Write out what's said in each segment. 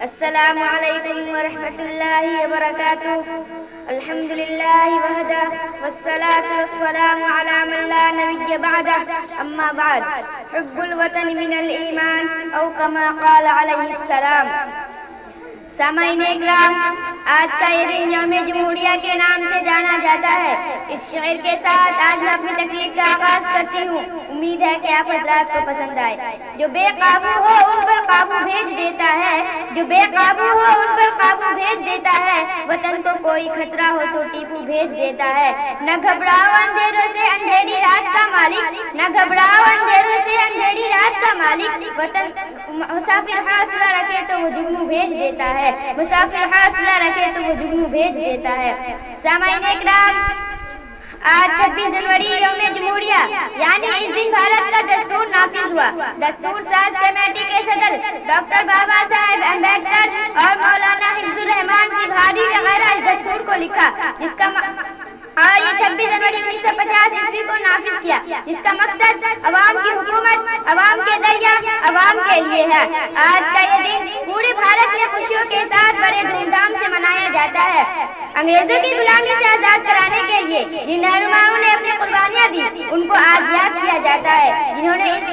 السلام علیکم ورحمۃ اللہ وبرکاتہ. الحمد للہ وحدہ والصلاة والسلام علی من لا نبی بعدہ. اما بعد، حب الوطن من الایمان او کما قال علیہ السلام. سامعین اکرام، آج کا یہ دن یوم جمہوریہ کے نام سے جانا جاتا ہے. اس شعر کے ساتھ آج میں اپنی تقریر کا آغاز کرتی ہوں. امید ہے کہ آپ حضرات کو پسند آئے. جو بے قابو ہو ان پر قابو بھیج دیتا ہے، جو بے قابو ہو ان پر قابو بھیج دیتا ہے. وطن کو کوئی خطرہ ہو تو ٹیپو بھیج دیتا ہے. نہ گھبراؤ اندھیروں سے اندھیری رات کا مالک، نہ گھبراؤ اندھیروں سے اندھیری رات کا مالک. وطن مسافر حوصلہ رکھے تو وہ جگنو بھیج دیتا ہے، مسافر حوصلہ رکھے تو وہ جگنو بھیج دیتا ہے. سامعین اکرام، آج 26 جنوری یوم جمہوریہ، یعنی اس دن بھارت کا دستور نافذ ہوا. دستور ساز کمیٹی کے صدر ڈاکٹر بابا صاحب امبیڈکر اور مولانا حفظ الرحمان سیبھاری وغیرہ اس دستور کو لکھا، جس کا اور یہ 26 جنوری 1950 عیسوی کو نافذ کیا، جس کا مقصد عوام کی حکومت، عوام کے ذریعہ عوام کے لیے ہے. آج کا یہ دن پورے بھارت میں خوشیوں کے ساتھ بڑے دھوم دھام سے منایا جاتا ہے. انگریزوں کی غلامی سے آزاد کرانے کے لیے جن رہنماؤں نے اپنی قربانیاں دی، ان کو آج یاد کیا جاتا ہے. جنہوں نے اس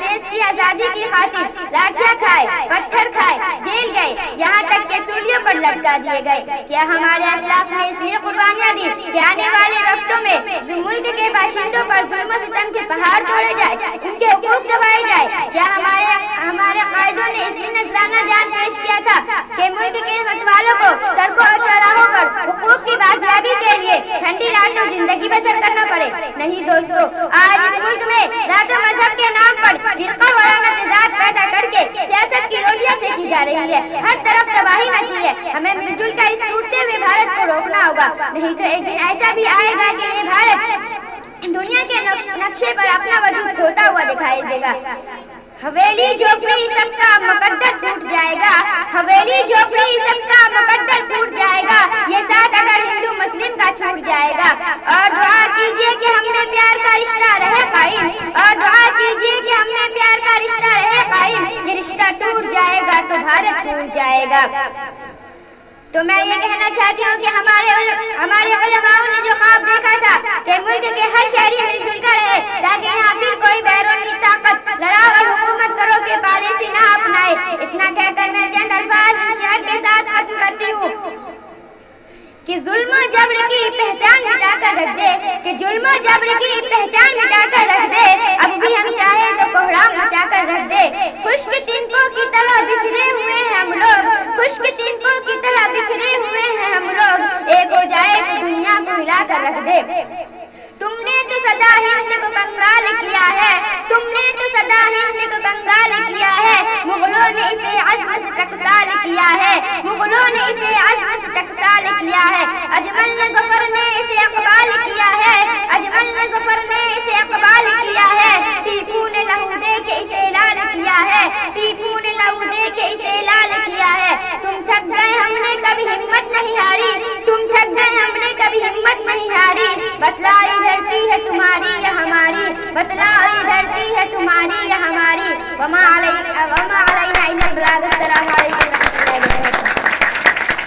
دیش کی آزادی کی خاطر لاٹھیاں کھائے، پتھر کھائے، جیل گئے، یہاں تک کہ سولیوں پر لٹکا دیے گئے. کیا ہمارے اسلاف نے اس لیے قربانیاں دی کہ آنے والے وقتوں میں ملک کے باشندوں پر ظلم و ستم کے پہاڑ توڑے جائے، ان کے حقوق دبائے جائے؟ کیا ہمارے قائدوں نے اس لیے نذرانہ جان پیش کیا تھا کہ ملک کے متوالوں کو سڑکوں اور چوراہوں پر حقوق کی بازیابی کے لیے ٹھنڈی راتوں زندگی بسر کرنا پڑے؟ نہیں دوستو، آج اس ملک میں ذات و مذہب کے نام پر فرقہ وارانہ تضاد پیدا کر کے سیاست کی رولیاں سیکی جا رہی ہے. ہر طرف تباہی مچی ہے. ہمیں مل جل کر اس ٹوٹتے ہوئے بھارت کو روکنا ہوگا، نہیں تو ایک دن ایسا بھی آئے گا کہ یہ بھارت دنیا کے نقشے پر اپنا وجود کھوتا ہوا دکھائی دے گا. حویلی جھوپڑی سب کا مقدر ٹوٹ جائے گا، حویلی جھوپڑی سب کا مقدر ٹوٹ جائے گا. یہ ساتھ اگر ہندو مسلم کا چھوٹ جائے گا. اور دعا کیجئے کہ ہم نے پیار کا رشتہ رہے قائم، اور دعا کیجئے کہ ہم نے پیار کا رشتہ رہے قائم. یہ رشتہ ٹوٹ جائے گا تو بھارت ٹوٹ جائے گا. تو میں یہ کہنا چاہتی ہوں کہ ہمارے علماؤں نے جو خواب دیکھا تھا کہ ملک کے ہر شہری مل جل کر رہے تاکہ یہاں پھر کوئی بیرونی طاقت لڑاؤ اور حکومت کرو کے پالیسی نہ اپنائے. اتنا کہہ کر میں چند الفاظ اس شعر کے ساتھ ختم کرتی ہوں کہ ظلم و جبر کی پہچان مٹا کر رکھ دے، کہ ظلم و جبر کی پہچان مٹا کر رکھ دے. اب بھی ہم چاہیں تو کوہرام مچا کر رکھ دے. خشک تنکوں کی طرح بکھرے ہوئے ہیں ہم لوگ، خشک تنکوں کی طرح بکھرے ہوئے ہیں ہم لوگ. ایک ہو جائے تو دنیا کو ہلا کر رکھ دے. تم نے تو سدا ہند کو کنگال کیا ہے، تم نے تو سدا ہند کو کنگال کیا ہے. مغلوں نے اسے عزم سے ٹکسال کیا ہے، مغلوں نے اسے عزم سے ٹکسال کیا ہے. اجمل نے ظفر نے اسے اقبال کیا ہے، اجمل نے ظفر نے اسے اقبال کیا ہے. ٹیپو نے لہو دے کے اسے لال کیا ہے، ٹیپو نے لہو دے کے اسے لال کیا ہے. تم تھک گئے ہم نے کبھی ہمت نہیں ہاری، تم تھک گئے ہم نے